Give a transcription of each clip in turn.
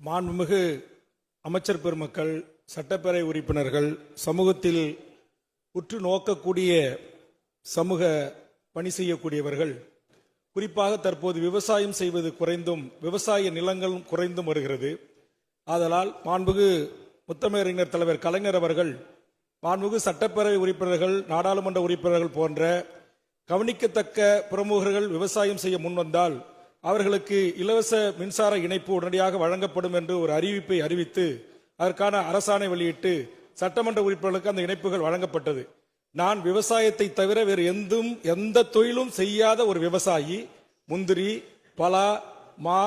மாண்புமிகு அமைச்சர் பெருமக்கள், சட்டப்பேரவை உறுப்பினர்கள், சமூகத்தில் உற்று நோக்கக்கூடிய சமூக பணி செய்யக்கூடியவர்கள், குறிப்பாக தற்போது விவசாயம் செய்வது குறைந்தும் விவசாய நிலங்களும் குறைந்தும் வருகிறது. ஆதலால் மாண்புமிகு முத்தமிழறிஞர் தலைவர் கலைஞர் அவர்கள் மாண்புமிகு சட்டப்பேரவை உறுப்பினர்கள், நாடாளுமன்ற உறுப்பினர்கள் போன்ற கவனிக்கத்தக்க பிரமுகர்கள் விவசாயம் செய்ய முன்வந்தால் அவர்களுக்கு இலவச மின்சார இணைப்பு உடனடியாக வழங்கப்படும் என்று ஒரு அறிவிப்பை அறிவித்து அதற்கான அரசாணை வெளியிட்டு சட்டமன்ற உறுப்பினர்களுக்கு அந்த இணைப்புகள் வழங்கப்பட்டது. நான் விவசாயத்தை தவிர வேறு எந்த தொழிலும் செய்யாத ஒரு விவசாயி. முந்திரி, பலா, மா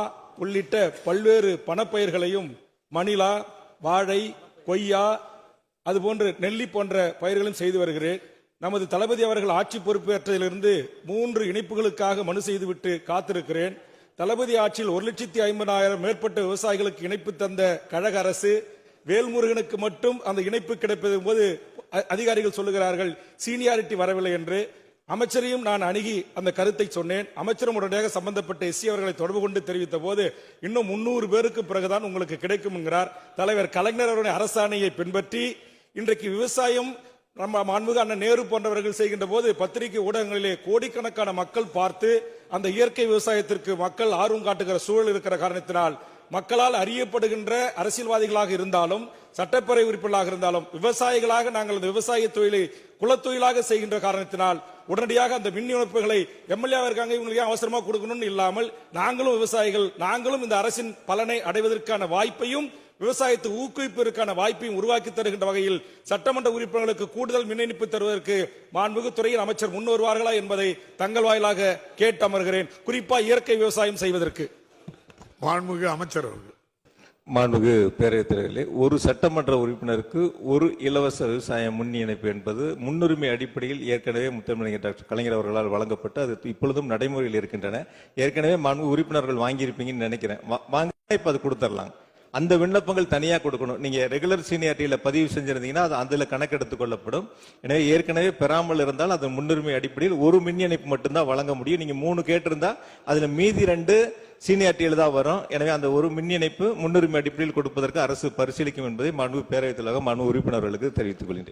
உள்ளிட்ட பல்வேறு பணப்பயிர்களையும், மணிலா, வாழை, கொய்யா, அதுபோன்று நெல்லி போன்ற பயிர்களும் செய்து வருகிறேன். நமது தளபதி அவர்கள் ஆட்சி பொறுப்பேற்றதிலிருந்து 3 இணைப்புகளுக்காக மனு செய்துவிட்டு காத்திருக்கிறேன். தளபதி ஆட்சியில் 1,50,000 மேற்பட்ட விவசாயிகளுக்கு இணைப்பு தந்த கழக அரசு வேல்முருகனுக்கு மட்டும் அந்த இணைப்பு கிடைப்பது போது அதிகாரிகள் சொல்லுகிறார்கள் சீனியாரிட்டி வரவில்லை என்று. அமைச்சரையும் நான் அணுகி அந்த கருத்தை சொன்னேன். அமைச்சரும் உடனடியாக சம்பந்தப்பட்ட எஸ்சி அவர்களை தொடர்பு கொண்டு தெரிவித்த போது இன்னும் 300 பேருக்கு பிறகுதான் உங்களுக்கு கிடைக்கும் என்கிறார். தலைவர் கலைஞர் அவருடைய அரசாணையை பின்பற்றி இன்றைக்கு விவசாயம் நம்ம மாண்புமிகு அண்ணன் நேரு போன்றவர்கள் செய்கின்ற போது பத்திரிகை ஊடகங்களிலே கோடிக்கணக்கான மக்கள் பார்த்து அந்த இயற்கை விவசாயத்திற்கு மக்கள் ஆர்வம் காட்டுகிற சூழல் இருக்கிற காரணத்தினால் மக்களால் அறியப்படுகின்ற அரசியல்வாதிகளாக இருந்தாலும் சட்டப்பேரவை உறுப்பினர்களாக இருந்தாலும் விவசாயிகளாக நாங்கள் அந்த விவசாய தொழிலை குலத்தொழிலாக செய்கின்ற காரணத்தினால் உடனடியாக அந்த மின் இணைப்புகளை எம்எல்ஏ இருக்காங்க இவங்களுக்கு அவசரமா கொடுக்கணும்னு இல்லாமல் நாங்களும் விவசாயிகள், நாங்களும் இந்த அரசின் பலனை அடைவதற்கான வாய்ப்பையும் விவசாயத்தை ஊக்குவிப்பதற்கான வாய்ப்பையும் உருவாக்கி தருகின்ற வகையில் சட்டமன்ற உறுப்பினர்களுக்கு கூடுதல் மின் இணைப்பு தருவதற்கு மாண்புமிகு துறையின் அமைச்சர் முன் வருவார்களா என்பதை தங்கள் வாயிலாக கேட்டு அமர்கிறேன். குறிப்பா இயற்கை விவசாயம் செய்வதற்கு. மாண்புமிகு அமைச்சர் அவர்கள். மாண்புமிகு பேரவைத் தலைவர்களே, ஒரு சட்டமன்ற உறுப்பினருக்கு ஒரு இலவச விவசாய முன் இணைப்பு என்பது முன்னுரிமை அடிப்படையில் ஏற்கனவே முத்தமிழறிஞர் டாக்டர் கலைஞர் அவர்களால் வழங்கப்பட்டு அது இப்பொழுதும் நடைமுறையில் இருக்கின்றன. ஏற்கனவே மாண்புமிகு உறுப்பினர்கள் வாங்கியிருப்பீங்கன்னு நினைக்கிறேன். வாங்க இப்ப அது கொடுத்துடலாம். அந்த விண்ணப்பங்கள் தனியா கொடுக்கணும். நீங்க ரெகுலர் சீனியாரிட்டியில பதிவு செஞ்சிருந்தீங்கன்னா அது அதுல கணக்கெடுத்துக் கொள்ளப்படும். எனவே ஏற்கனவே பெறாமல் இருந்தால் அது முன்னுரிமை அடிப்படையில் ஒரு மின் இணைப்பு மட்டும்தான் வழங்க முடியும். நீங்க 3 கேட்டிருந்தா அதுல மீதி 2 சீனியாரிட்டியில தான் வரும். எனவே அந்த ஒரு மின் இணைப்பு முன்னுரிமை அடிப்படையில் கொடுப்பதற்கு அரசு பரிசீலிக்கும் என்பதை மாண்புமிகு பேரவைத் தலைவர் மாண்புமிகு உறுப்பினர்களுக்கு தெரிவித்துக் கொள்கிறேன்.